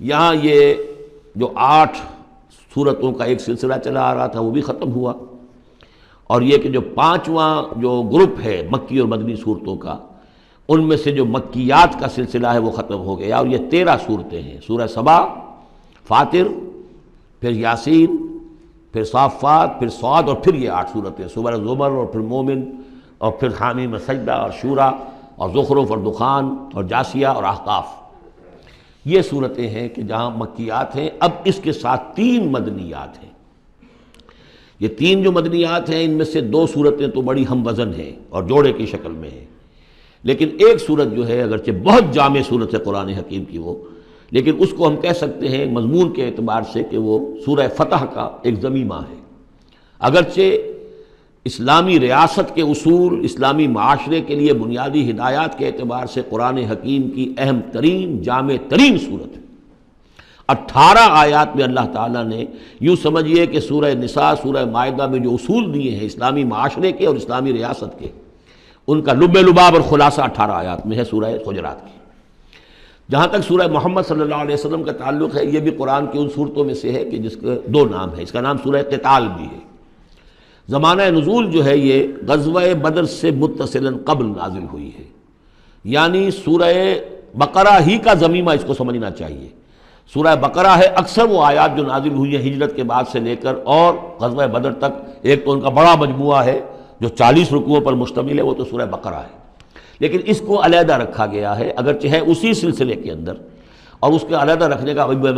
یہاں یہ جو 8 صورتوں کا ایک سلسلہ چلا آ رہا تھا وہ بھی ختم ہوا، اور یہ کہ جو 5واں جو گروپ ہے مکی اور مدنی صورتوں کا، ان میں سے جو مکیات کا سلسلہ ہے وہ ختم ہو گیا، اور یہ 13 صورتیں ہیں: سورہ سبا، فاطر، پھر یاسین، پھر صافات، پھر صاد، اور پھر یہ 8 صورتیں: سورہ زمر، اور پھر مومن، اور پھر حامیم سجدہ، اور شورا، اور زخرف، اور دخان، اور جاسیہ، اور احقاف۔ یہ صورتیں ہیں کہ جہاں مکیات ہیں۔ اب اس کے ساتھ 3 مدنیات ہیں۔ یہ 3 جو مدنیات ہیں ان میں سے 2 صورتیں تو بڑی ہم وزن ہیں اور جوڑے کی شکل میں ہیں، لیکن ایک صورت جو ہے اگرچہ بہت جامع صورت ہے قرآن حکیم کی وہ، لیکن اس کو ہم کہہ سکتے ہیں مضمون کے اعتبار سے کہ وہ سورہ فتح کا ایک ضمیمہ ہے۔ اگرچہ اسلامی ریاست کے اصول، اسلامی معاشرے کے لیے بنیادی ہدایات کے اعتبار سے قرآن حکیم کی اہم ترین، جامع ترین صورت ہے۔ 18 آیات میں اللہ تعالیٰ نے، یوں سمجھیے کہ سورہ نساء، سورہ مائدہ میں جو اصول دیے ہیں اسلامی معاشرے کے اور اسلامی ریاست کے، ان کا لب لباب اور خلاصہ 18 آیات میں ہے سورہ حجرات کی۔ جہاں تک سورہ محمد صلی اللہ علیہ وسلم کا تعلق ہے، یہ بھی قرآن کی ان صورتوں میں سے ہے کہ جس کے 2 نام ہیں۔ اس کا نام سورہ قتال بھی ہے۔ زمانہ نزول جو ہے یہ غزوہ بدر سے متصلاً قبل نازل ہوئی ہے، یعنی سورہ بقرہ ہی کا ضمیمہ اس کو سمجھنا چاہیے۔ سورہ بقرہ ہے، اکثر وہ آیات جو نازل ہوئی ہیں ہجرت کے بعد سے لے کر اور غزوہ بدر تک، ایک تو ان کا بڑا مجموعہ ہے جو 40 رکوعوں پر مشتمل ہے، وہ تو سورہ بقرہ ہے، لیکن اس کو علیحدہ رکھا گیا ہے، اگرچہ ہے اسی سلسلے کے اندر، اور اس کے علیحدہ رکھنے کا میں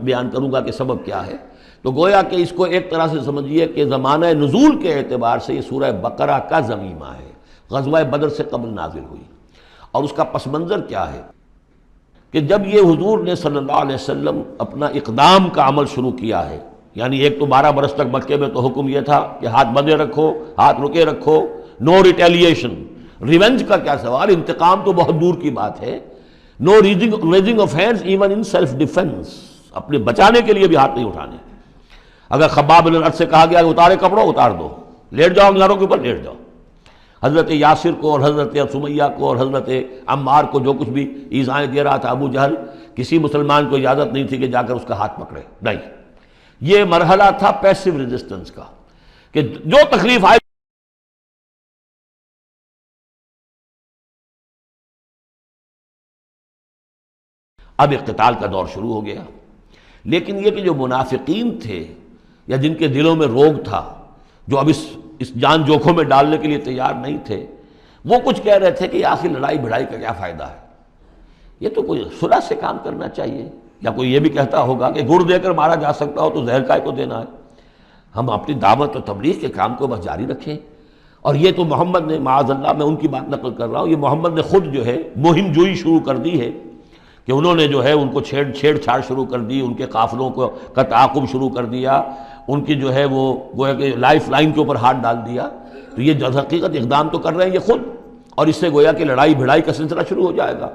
بیان کروں گا کہ سبب کیا ہے۔ تو گویا کہ اس کو ایک طرح سے سمجھیے کہ زمانہ نزول کے اعتبار سے یہ سورہ بقرہ کا ضمیمہ ہے، غزوہ بدر سے قبل نازل ہوئی۔ اور اس کا پس منظر کیا ہے کہ جب یہ حضور نے صلی اللہ علیہ وسلم اپنا اقدام کا عمل شروع کیا ہے، یعنی ایک تو 12 برس تک مکے میں تو حکم یہ تھا کہ ہاتھ بندے رکھو، ہاتھ رکے رکھو، نو ریٹیلیشن، ریونج کا کیا سوال، انتقام تو بہت دور کی بات ہے، no raising of hands even in self defence, اپنے بچانے کے لیے بھی ہاتھ نہیں اٹھانے۔ اگر خباب بن الارت سے کہا گیا کہ اتارے کپڑوں اتار دو، لیٹ جاؤ انگاروں کے اوپر لیٹ جاؤ۔ حضرت یاسر کو اور حضرت سمیہ کو اور حضرت عمار کو جو کچھ بھی ایذائیں دے رہا تھا ابو جہل، کسی مسلمان کو اجازت نہیں تھی کہ جا کر اس کا ہاتھ پکڑے، نہیں۔ یہ مرحلہ تھا پیسو ریزسٹنس کا کہ جو تکلیف آئے اب اقتتال کا دور شروع ہو گیا۔ لیکن یہ کہ جو منافقین تھے یا جن کے دلوں میں روگ تھا، جو اب اس جان جوکھوں میں ڈالنے کے لیے تیار نہیں تھے، وہ کچھ کہہ رہے تھے کہ آخر لڑائی بھڑائی کا کیا فائدہ ہے، یہ تو کوئی صلح سے کام کرنا چاہیے۔ یا کوئی یہ بھی کہتا ہوگا کہ گڑ دے کر مارا جا سکتا ہو تو زہر کائے کو دینا ہے، ہم اپنی دعوت و تبلیغ کے کام کو بس جاری رکھیں۔ اور یہ تو محمد نے، معاذ اللہ میں ان کی بات نقل کر رہا ہوں، یہ محمد نے خود جو ہے مہم جوئی شروع کر دی ہے کہ انہوں نے جو ہے ان کو چھیڑ چھاڑ شروع کر دی، ان کے قافلوں کا تعاقب شروع کر دیا، ان کی جو ہے وہ گویا کہ لائف لائن کے اوپر ہاتھ ڈال دیا۔ تو یہ جو حقیقت اقدام تو کر رہے ہیں یہ خود، اور اس سے گویا کہ لڑائی بھڑائی کا سلسلہ شروع ہو جائے گا۔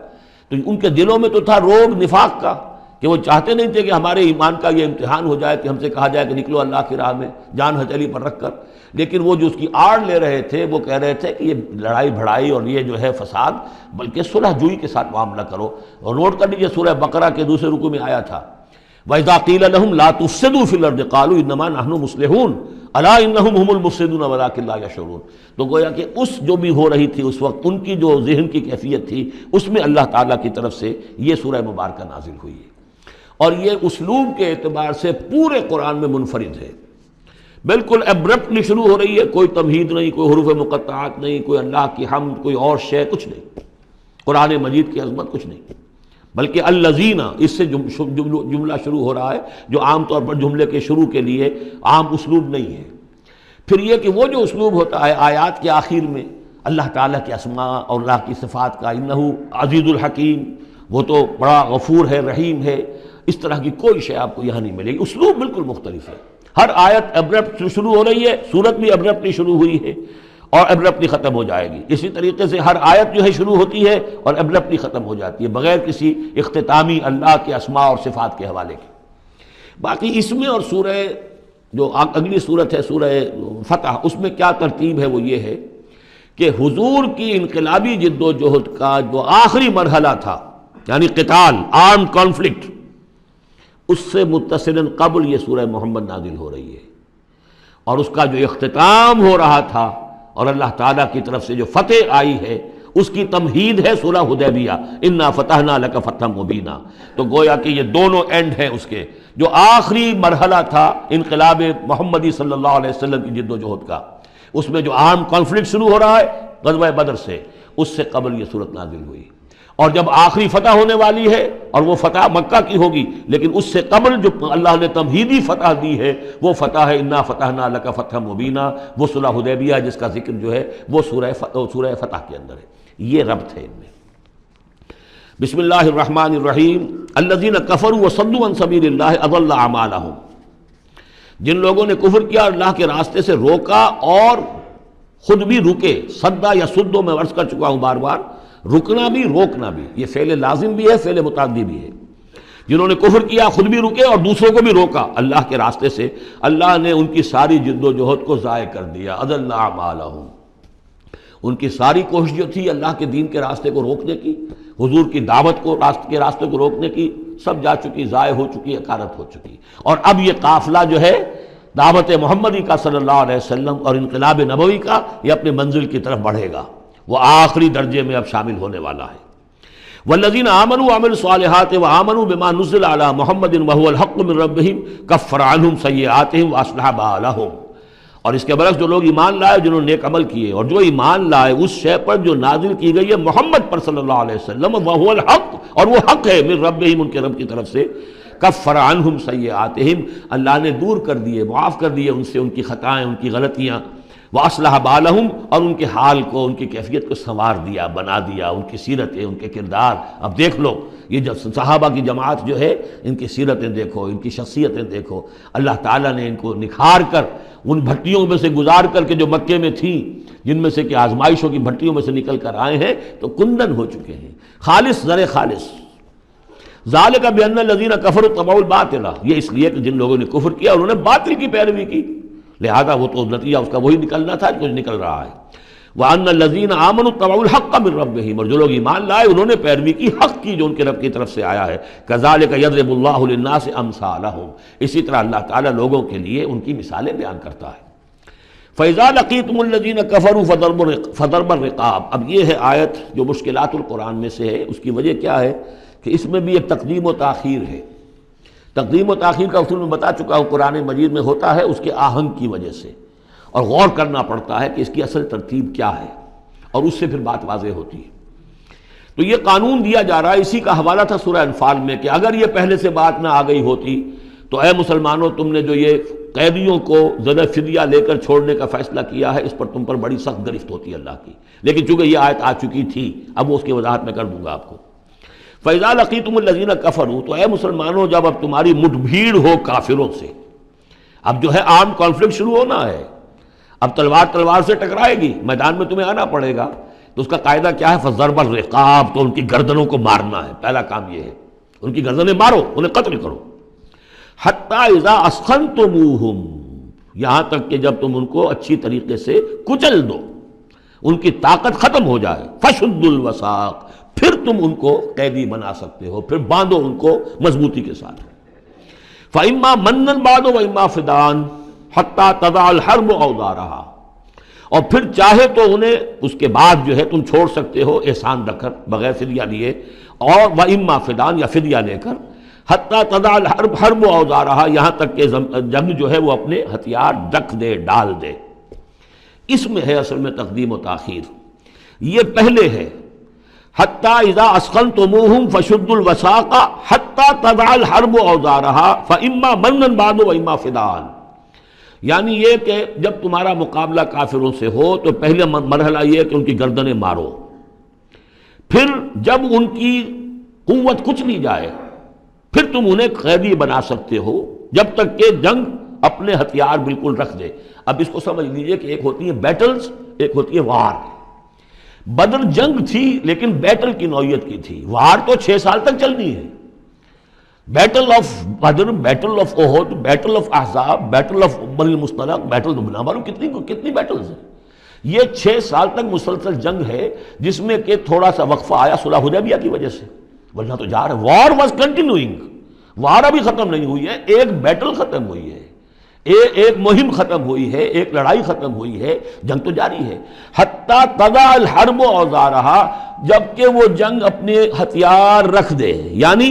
تو ان کے دلوں میں تو تھا روگ نفاق کا کہ وہ چاہتے نہیں تھے کہ ہمارے ایمان کا یہ امتحان ہو جائے کہ ہم سے کہا جائے کہ نکلو اللہ کی راہ میں جان ہتھیلی پر رکھ کر، لیکن وہ جو اس کی آڑ لے رہے تھے وہ کہہ رہے تھے کہ یہ لڑائی بھڑائی اور یہ جو ہے فساد، بلکہ صلح جوئی کے ساتھ معاملہ کرو۔ اور نوٹ کر لیجیے سورہ بقرہ کے دوسرے رکوع میں آیا تھا وَإِذَا قِيلَ لَهُمْ لَا تُفْسِدُوا فِي الْأَرْضِ قَالُوا إِنَّمَا نَحْنُ مُصْلِحُونَ أَلَا إِنَّهُمْ هُمُ الْمُفْسِدُونَ وَلَٰكِن لَا يَشْعُرُونَ۔ تو گویا کہ اس جو بھی ہو رہی تھی اس وقت، ان کی جو ذہن کی کیفیت تھی، اس میں اللہ تعالیٰ کی طرف سے یہ سورہ مبارکہ نازل ہوئی ہے، اور یہ اسلوب کے اعتبار سے پورے قرآن میں منفرد ہے۔ بالکل ایبرپٹلی شروع ہو رہی ہے، کوئی تمہید نہیں، کوئی حروف مقطعات نہیں، کوئی اللہ کی حمد، کوئی اور شے، کچھ نہیں، قرآن مجید کی عظمت کچھ نہیں، بلکہ الذین، اس سے جملہ شروع ہو رہا ہے جو عام طور پر جملے کے شروع کے لیے عام اسلوب نہیں ہے۔ پھر یہ کہ وہ جو اسلوب ہوتا ہے آیات کے آخر میں اللہ تعالیٰ کے اسماء اور اللہ کی صفات کا، انہ عزیز الحکیم، وہ تو بڑا غفور ہے، رحیم ہے، اس طرح کی کوئی شے آپ کو یہاں نہیں ملے گی۔ اسلوب بالکل مختلف ہے، ہر آیت ایبرپٹ شروع ہو رہی ہے، سورت بھی ایبرپٹلی شروع ہوئی ہے اور ایبرپٹلی ختم ہو جائے گی۔ اسی طریقے سے ہر آیت جو ہے شروع ہوتی ہے اور ایبرپٹلی ختم ہو جاتی ہے، بغیر کسی اختتامی اللہ کے اسماء اور صفات کے حوالے کے۔ باقی اس میں اور سورہ جو اگلی صورت ہے سورہ فتح، اس میں کیا ترتیب ہے وہ یہ ہے کہ حضور کی انقلابی جد و جہد کا جو آخری مرحلہ تھا، یعنی قتال، آرم کانفلکٹ، اس سے متصلاً قبل یہ سورہ محمد نازل ہو رہی ہے، اور اس کا جو اختتام ہو رہا تھا اور اللہ تعالیٰ کی طرف سے جو فتح آئی ہے اس کی تمہید ہے سورہ حدیبیہ، انا فتحنا لک فتحا مبینا۔ تو گویا کہ یہ دونوں اینڈ ہیں اس کے، جو آخری مرحلہ تھا انقلاب محمدی صلی اللہ علیہ وسلم کی جد و جہد کا، اس میں جو عام کانفلکٹ شروع ہو رہا ہے غزوہ بدر سے، اس سے قبل یہ صورت نازل ہوئی، اور جب آخری فتح ہونے والی ہے اور وہ فتح مکہ کی ہوگی، لیکن اس سے قبل جو اللہ نے تمہیدی فتح دی ہے وہ فتح ہے انا فتحنا لک فتحا مبینا، وہ صلح حدیبیہ جس کا ذکر جو ہے وہ سورہ فتح کے اندر ہے۔ یہ ربط ہے ان میں۔ بسم اللہ الرحمن الرحیم۔ الذین کفروا وصدوا عن سبیل اللہ اضل اعمالہم، جن لوگوں نے کفر کیا اور اللہ کے راستے سے روکا اور خود بھی رکے، صدا یا سدو میں عرض کر چکا ہوں بار بار، رکنا بھی روکنا بھی، یہ فعل لازم بھی ہے فعل متعدی بھی ہے۔ جنہوں نے کفر کیا خود بھی رکے اور دوسروں کو بھی روکا اللہ کے راستے سے، اللہ نے ان کی ساری جد و جہد کو ضائع کر دیا، اضل اعمالہم، ان کی ساری کوشش جو تھی اللہ کے دین کے راستے کو روکنے کی، حضور کی دعوت کو کے راستے کو روکنے کی، سب جا چکی، ضائع ہو چکی، اکارت ہو چکی۔ اور اب یہ قافلہ جو ہے دعوت محمدی کا صلی اللہ علیہ وسلم اور انقلاب نبوی کا، یہ اپنے منزل کی طرف بڑھے گا، وہ آخری درجے میں اب شامل ہونے والا ہے۔ والذین آمنوا وعملوا الصالحات وآمنوا بما نزل علی محمد وهو الحق من ربهم کفر عنہم سیئاتہم واصلح بالہم، اور اس کے برعکس جو لوگ ایمان لائے، جنہوں نے نیک عمل کیے اور جو ایمان لائے اس شے پر جو نازل کی گئی ہے محمد پر صلی اللہ علیہ وسلم، وهو الحق، اور وہ حق ہے، من ربهم، ان کے رب کی طرف سے، کفر عنہم سیئاتہم، اللہ نے دور کر دیے، معاف کر دیے ان سے ان کی خطائیں، ان کی غلطیاں، واصلح بالہم، اور ان کے حال کو، ان کی کیفیت کو سنوار دیا، بنا دیا، ان کی سیرتیں، ان کے کردار۔ اب دیکھ لو یہ جو صحابہ کی جماعت جو ہے، ان کی سیرتیں دیکھو، ان کی شخصیتیں دیکھو، اللہ تعالیٰ نے ان کو نکھار کر ان بھٹیوں میں سے گزار کر کے جو مکے میں تھیں، جن میں سے کہ آزمائشوں کی بھٹیوں میں سے نکل کر آئے ہیں، تو کندن ہو چکے ہیں، خالص زر خالص۔ ذالک بان الذین کفروا اتبعوا الباطل، یہ اس لیے کہ جن لوگوں نے کفر کیا انہوں نے باطل کی پیروی کی، لہذا وہ تو نتیجہ اس کا وہی نکلنا تھا جو نکل رہا ہے۔ وان الذین آمنوا اتبعوا الحق من ربهم، اور جو لوگ ایمان لائے انہوں نے پیروی کی حق کی جو ان کے رب کی طرف سے آیا ہے۔ کذالک یضرب اللہ للناس امثالهم، اسی طرح اللہ تعالیٰ لوگوں کے لیے ان کی مثالیں بیان کرتا ہے۔ فَإِذَا لَقِيتُمُ الَّذِينَ كَفَرُوا فَضَرْبَ الرِّقَابِ، اب یہ ہے آیت جو مشکلات القرآن میں سے ہے۔ اس کی وجہ کیا ہے کہ اس میں بھی ایک تقدیم و تاخیر ہے۔ تقدیم و تاخیر کا اصول میں بتا چکا ہوں، قرآن مجید میں ہوتا ہے اس کے آہنگ کی وجہ سے، اور غور کرنا پڑتا ہے کہ اس کی اصل ترتیب کیا ہے، اور اس سے پھر بات واضح ہوتی ہے۔ تو یہ قانون دیا جا رہا ہے، اسی کا حوالہ تھا سورہ انفال میں کہ اگر یہ پہلے سے بات نہ آ گئی ہوتی تو اے مسلمانوں، تم نے جو یہ قیدیوں کو زدہ فدیہ لے کر چھوڑنے کا فیصلہ کیا ہے، اس پر تم پر بڑی سخت گرفت ہوتی ہے اللہ کی، لیکن چونکہ یہ آیت آ چکی تھی اب وہ اس کی وضاحت میں کر دوں گا آپ کو۔ فَإِذَا لَقِيتُمُ الَّذِينَ كَفَرُوا، تو اے مسلمانوں جب اب تمہاری مٹ بھیڑ ہو کافروں سے، اب جو ہے آرم کانفلکٹ شروع ہونا ہے، اب تلوار سے ٹکرائے گی، میدان میں تمہیں آنا پڑے گا، تو اس کا قاعدہ کیا ہے؟ فَضَرْبَ الرِّقَابِ، تو ان کی گردنوں کو مارنا ہے، پہلا کام یہ ہے، ان کی گردنیں مارو، انہیں قتل کرو۔ حَتَّى إِذَا أَسْخَنْتُمُوهُمْ، یہاں تک کہ جب تم ان کو اچھی طریقے سے کچل دو، ان کی طاقت ختم ہو جائے، فَشُدُّ الْوَثَاقِ، پھر تم ان کو قیدی بنا سکتے ہو، پھر باندھو ان کو مضبوطی کے ساتھ۔ فَإِمَّا مَنًّا بَعْدُ وَإِمَّا فِدَاءً حَتَّى تَضَعَ الْحَرْبُ أَوْزَارَهَا، اور پھر چاہے تو انہیں اس کے بعد جو ہے تم چھوڑ سکتے ہو احسان رکھ کر، بغیر فدیہ لیے، اور وَإِمَّا فِدَاءً، یا فدیہ لے کر، حَتَّى تَضَعَ الْحَرْبُ أَوْزَارَهَا، یہاں تک کہ جنگ جو ہے وہ اپنے ہتھیار رکھ دے، ڈال دے۔ اس میں ہے اصل میں تقدیم و تاخیر، یہ پہلے ہے حَتَّى إِذَا أَسْخَنْتُمُوهُمْ فَشُدُّوا الْوَثَاقَ حَتَّى تَضَعَ الْحَرْبُ أَوْزَارَهَا فَإِمَّا مَنًّا بَعْدُ وَإِمَّا فِدَاءً، یعنی یہ کہ جب تمہارا مقابلہ کافروں سے ہو تو پہلے مرحلہ یہ کہ ان کی گردنیں مارو، پھر جب ان کی قوت کچلی جائے پھر تم انہیں قیدی بنا سکتے ہو، جب تک کہ جنگ اپنے ہتھیار بالکل رکھ دے۔ اب اس کو سمجھ لیجئے کہ ایک ہوتی ہے بیٹلز، ایک ہوتی ہے وار۔ بدر جنگ تھی لیکن بیٹل کی نوعیت کی تھی، وار تو 6 سال تک چلنی ہے۔ Battle of Badr, battle of Uhud, battle of Ahzab, battle of Bani Almustaliq, battle نہ معلوم کتنی بیٹلز ہیں۔ یہ 6 سال تک مسلسل جنگ ہے، جس میں کہ تھوڑا سا وقفہ آیا صلح حدیبیہ کی وجہ سے، ورنہ تو جا رہا ہے۔ وار واز کنٹینیوئنگ، وار ابھی ختم نہیں ہوئی ہے، ایک بیٹل ختم ہوئی ہے، ایک مہم ختم ہوئی ہے، ایک لڑائی ختم ہوئی ہے، جنگ تو جاری ہے۔ حتیٰ تضع الحرب اوزارہا، جب کہ وہ جنگ اپنے ہتھیار رکھ دے، یعنی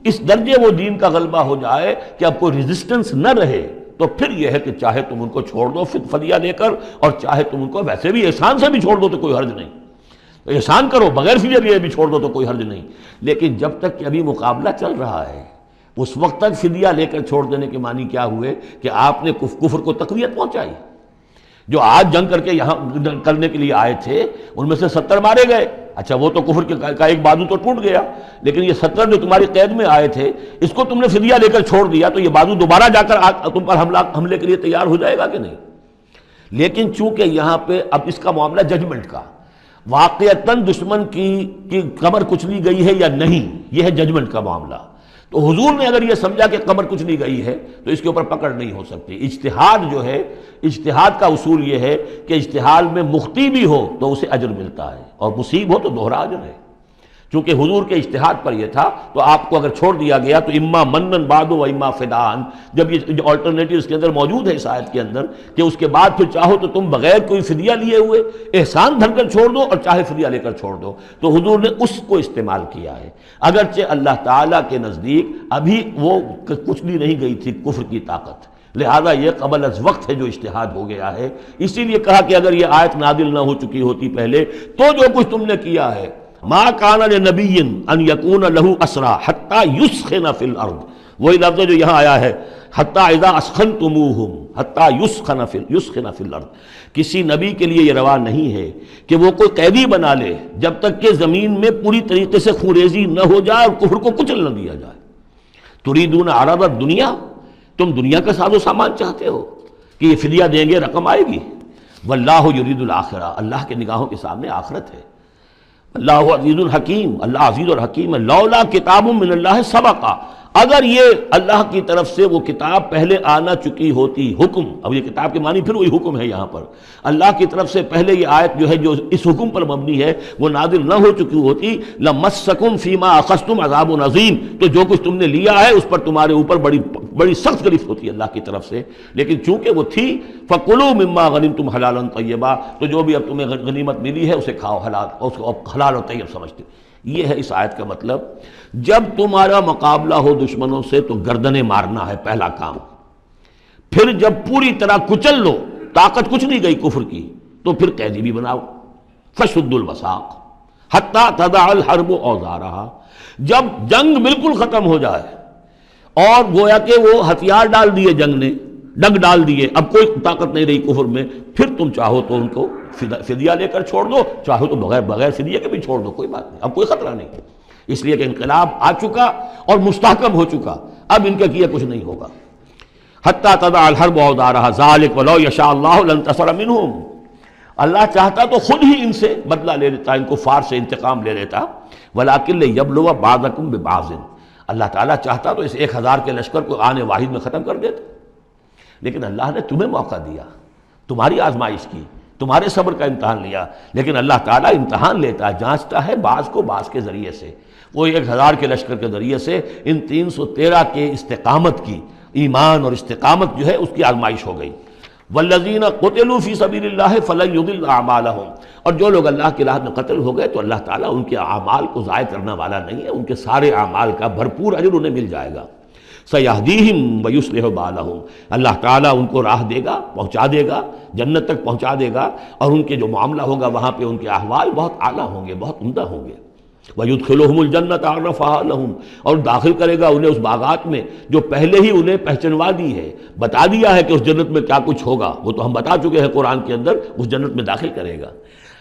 اس درجے وہ دین کا غلبہ ہو جائے کہ اب کوئی ریزسٹنس نہ رہے، تو پھر یہ ہے کہ چاہے تم ان کو چھوڑ دو فدیہ لے کر، اور چاہے تم ان کو ویسے بھی احسان سے بھی چھوڑ دو تو کوئی حرج نہیں، احسان کرو بغیر فدیہ لیے بھی چھوڑ دو تو کوئی حرج نہیں۔ لیکن جب تک کہ ابھی مقابلہ چل رہا ہے، اس وقت تک فدیہ لے کر چھوڑ دینے کے معنی کیا ہوئے کہ آپ نے کفر کو تقویت پہنچائی۔ جو آج جنگ کر کے یہاں کرنے کے لیے آئے تھے ان میں سے 70 مارے گئے، اچھا وہ تو کفر کا ایک بازو تو ٹوٹ گیا، لیکن یہ 70 جو تمہاری قید میں آئے تھے اس کو تم نے فدیہ لے کر چھوڑ دیا، تو یہ بازو دوبارہ جا کر تم پر حملے کے لیے تیار ہو جائے گا کہ نہیں؟ لیکن چونکہ یہاں پہ اب اس کا معاملہ ججمنٹ کا، واقعتاً دشمن کی کمر کچلی گئی ہے یا نہیں، یہ ہے ججمنٹ کا معاملہ۔ تو حضور نے اگر یہ سمجھا کہ قمر کچھ نہیں گئی ہے تو اس کے اوپر پکڑ نہیں ہو سکتی۔ اجتہاد جو ہے، اجتہاد کا اصول یہ ہے کہ اجتہاد میں مخطی بھی ہو تو اسے اجر ملتا ہے، اور مصیب ہو تو دوہرا اجر ہے۔ چونکہ حضور کے اجتہاد پر یہ تھا، تو آپ کو اگر چھوڑ دیا گیا تو اما منن بعد و اما فدان، جب یہ آلٹرنیٹیو اس کے اندر موجود ہے اس آیت کے اندر کہ اس کے بعد پھر چاہو تو تم بغیر کوئی فدیہ لیے ہوئے احسان دھر کر چھوڑ دو، اور چاہے فدیہ لے کر چھوڑ دو، تو حضور نے اس کو استعمال کیا ہے۔ اگرچہ اللہ تعالیٰ کے نزدیک ابھی وہ کچلی نہیں گئی تھی کفر کی طاقت، لہذا یہ قبل از وقت ہے جو اجتہاد ہو گیا ہے۔ اسی لیے کہا کہ اگر یہ آیت نازل نہ ہو چکی ہوتی پہلے تو جو کچھ تم نے کیا ہے، ما کان لنبی ان یکون لہ اسری حتی یسخن فی الارض، وہی لفظ جو یہاں آیا ہے حتی اذا اسخنتموہم حتی یسخن فی الارض، کسی نبی کے لیے یہ روا نہیں ہے کہ وہ کوئی قیدی بنا لے جب تک کہ زمین میں پوری طریقے سے خونریزی نہ ہو جائے اور کفر کو کچل نہ دیا جائے۔ تریدون عرض الدنیا، تم دنیا کا ساز و سامان چاہتے ہو کہ یہ فدیہ دیں گے رقم آئے گی، واللہ یرید الآخرہ، اللہ کے نگاہوں کے سامنے آخرت ہے۔ اللہ عزیز الحکیم، اللہ عزیز اور حکیم ہے۔ لولا کتاب من اللہ سبقا، اگر یہ اللہ کی طرف سے وہ کتاب پہلے آنا چکی ہوتی، حکم، اب یہ کتاب کے معنی پھر وہی حکم ہے یہاں پر، اللہ کی طرف سے پہلے یہ آیت جو ہے جو اس حکم پر مبنی ہے وہ نازل نہ ہو چکی ہوتی، لمسکم فیما اخذتم عذاب عظیم، تو جو کچھ تم نے لیا ہے اس پر تمہارے اوپر بڑی سخت گرفت ہوتی ہے اللہ کی طرف سے، لیکن چونکہ وہ تھی فَكُلُوا مِمَّا غَنِمْتُمْ حَلَالًا طَيِّبًا، تو جو بھی اب تمہیں غنیمت ملی ہے اسے کھاؤ حلال، اور اس کو حلال اور طیب سمجھتے۔ یہ ہے اس آیت کا مطلب، جب تمہارا مقابلہ ہو دشمنوں سے تو گردنیں مارنا ہے پہلا کام، پھر جب پوری طرح کچل لو، طاقت کچھ نہیں گئی کفر کی، تو پھر قیدی بھی بناؤ، فَشُدُّ الْوَثَاقَ حَتَّى تَضَعَ الْحَرْبُ أَوْزَارَهَا، جب جنگ بالکل ختم ہو جائے اور گویا کہ وہ ہتھیار ڈال دیے جنگ نے، ڈگ ڈال دیے، اب کوئی طاقت نہیں رہی کفر میں، پھر تم چاہو تو ان کو فدیہ لے کر چھوڑ دو، چاہو تو بغیر فدیہ کے بھی چھوڑ دو، کوئی بات نہیں، اب کوئی خطرہ نہیں، اس لیے کہ انقلاب آ چکا اور مستحکم ہو چکا، اب ان کا کیا کچھ نہیں ہوگا۔ حتیٰ تضع الحرب اوزارہا ذالک ولو یشاء اللہ لانتصر منہم، اللہ چاہتا تو خود ہی ان سے بدلہ لے لیتا، ان کفار سے انتقام لے لیتا، ولکن لیبلو بعضکم ببعض، اللہ تعالیٰ چاہتا تو اس 1000 کے لشکر کو آنے واحد میں ختم کر دیتا، لیکن اللہ نے تمہیں موقع دیا، تمہاری آزمائش کی، تمہارے صبر کا امتحان لیا، لیکن اللہ تعالیٰ امتحان لیتا ہے، جانچتا ہے بعض کو بعض کے ذریعے سے، وہ 1000 کے لشکر کے ذریعے سے ان 313 کے استقامت کی، ایمان اور استقامت جو ہے اس کی آزمائش ہو گئی۔ والذین قتلوا فی سبیل اللہ فلن یضل اعمالہم، اور جو لوگ اللہ کی راہ میں قتل ہو گئے تو اللہ تعالیٰ ان کے اعمال کو ضائع کرنے والا نہیں ہے، ان کے سارے اعمال کا بھرپور اجر انہیں مل جائے گا۔ سیہدیہم ویصلح بالہم، اللہ تعالیٰ ان کو راہ دے گا، پہنچا دے گا، جنت تک پہنچا دے گا، اور ان کے جو معاملہ ہوگا وہاں پہ ان کے احوال بہت اعلیٰ ہوں گے، بہت عمدہ ہوں گے۔ وَيُدْخِلُهُمُ الْجَنَّةَ عَرَّفَهَا لَهُمْ، اور داخل کرے گا انہیں اس باغات میں جو پہلے ہی انہیں پہچنوا دی ہے، بتا دیا ہے کہ اس جنت میں کیا کچھ ہوگا، وہ تو ہم بتا چکے ہیں قرآن کے اندر، اس جنت میں داخل کرے گا۔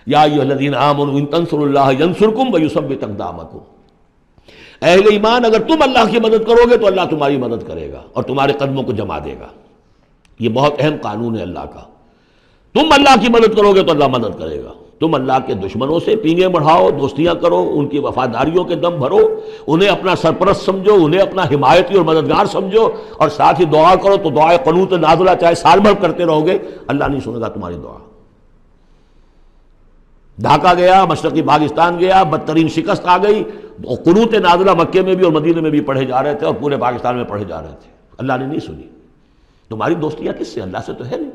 یا ایھا الذین آمنوا ان تنصروا اللہ ینصرکم ویثبت اقدامکم، اہل ایمان اگر تم اللہ کی مدد کرو گے تو اللہ تمہاری مدد کرے گا اور تمہارے قدموں کو جما دے گا۔ یہ بہت اہم قانون ہے اللہ کا، تم اللہ کی مدد کرو گے تو اللہ مدد کرے گا۔ تم اللہ کے دشمنوں سے پینگیں بڑھاؤ، دوستیاں کرو، ان کی وفاداریوں کے دم بھرو، انہیں اپنا سرپرست سمجھو، انہیں اپنا حمایتی اور مددگار سمجھو، اور ساتھ ہی دعا کرو تو دعائے قنوت نازلہ چاہے سال بھر کرتے رہو گے، اللہ نہیں سنے گا تمہاری دعا۔ ڈھاکہ گیا، مشرقی پاکستان گیا، بدترین شکست آ گئی، قنوت نازلہ مکے میں بھی اور مدینے میں بھی پڑھے جا رہے تھے اور پورے پاکستان میں پڑھے جا رہے تھے، اللہ نے نہیں سنی۔ تمہاری دوستیاں کس سے؟ اللہ سے تو ہے نہیں،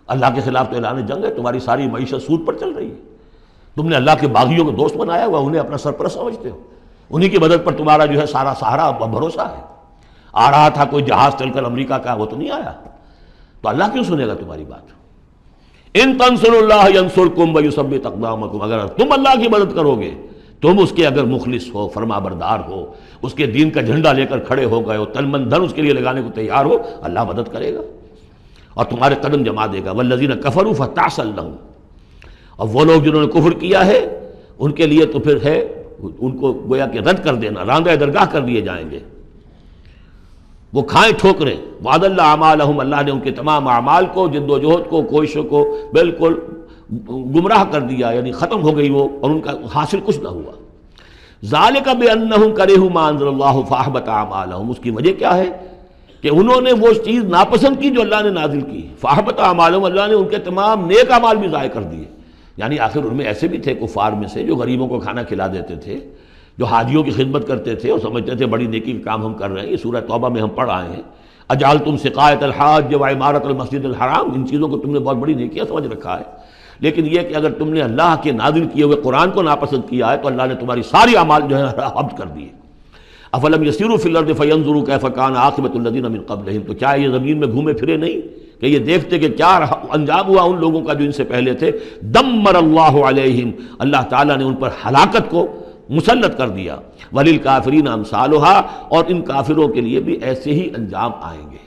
اللہ کے خلاف تو اعلان جنگ ہے، تمہاری ساری معیشت سود پر چل رہی ہے، تم نے اللہ کے باغیوں کو دوست بنایا ہوا، انہیں اپنا سرپرست سمجھتے ہو، انہی کی مدد پر تمہارا جو ہے سارا سہارا بھروسہ ہے۔ آ رہا تھا کوئی جہاز چل کر امریکہ کا، وہ تو نہیں آیا، تو اللہ کیوں سنے گا تمہاری بات؟ ان تنصروا اللہ ینصرکم ویثبت اقدامکم، اگر تم اللہ کی مدد کرو گے، تم اس کے اگر مخلص ہو، فرما بردار ہو، اس کے دین کا جھنڈا لے کر کھڑے ہو گئے ہو، تن من دھن اس کے لیے لگانے کو تیار ہو، اللہ مدد کرے گا اور تمہارے قدم جما دے گا۔ والذین کفروا فتعسا لهم، اور وہ لوگ جنہوں نے کفر کیا ہے ان کے لیے تو پھر ہے ان کو گویا کہ رد کر دینا، راندہ درگاہ کر دیے جائیں گے، وہ کھائیں ٹھوکریں۔ وعد اللہ اعمالہم، اللہ نے ان کے تمام اعمال کو، جد و جہد کو، کوششوں کو بالکل گمراہ کر دیا، یعنی ختم ہو گئی وہ، اور ان کا حاصل کچھ نہ ہوا۔ ذالک بانہم کرہوا ما انزل اللہ فاحبط اعمالہم، اس کی وجہ کیا ہے کہ انہوں نے وہ چیز ناپسند کی جو اللہ نے نازل کی، فاحبط اعمالہم، اللہ نے ان کے تمام نیک اعمال بھی ضائع کر دیے۔ یعنی آخر ان میں ایسے بھی تھے کفار میں سے جو غریبوں کو کھانا کھلا دیتے تھے، جو حاجیوں کی خدمت کرتے تھے اور سمجھتے تھے بڑی نیکی کا کام ہم کر رہے ہیں۔ یہ سورہ توبہ میں ہم پڑھ آئے ہیں، اجعلتم سقایۃ الحاج وعمارۃ المسجد الحرام، ان چیزوں کو تم نے بہت بڑی نیکیاں سمجھ رکھا ہے، لیکن یہ کہ اگر تم نے اللہ کے نازل کیے ہوئے قرآن کو ناپسند کیا ہے تو اللہ نے تمہاری ساری اعمال جو ہے حبط کر دیے۔ افلم یسیروا فی الارض فینظروا کیف کان عاقبۃ الذین من قبلہم، تو کیا یہ زمین میں گھومے پھرے نہیں کہ یہ دیکھتے کہ کیا انجام ہوا ان لوگوں کا جو ان سے پہلے تھے؟ دمر اللہ علیہم، اللہ تعالیٰ نے ان پر ہلاکت کو مسلط کر دیا۔ وللکافرین امثالھا، اور ان کافروں کے لیے بھی ایسے ہی انجام آئیں گے۔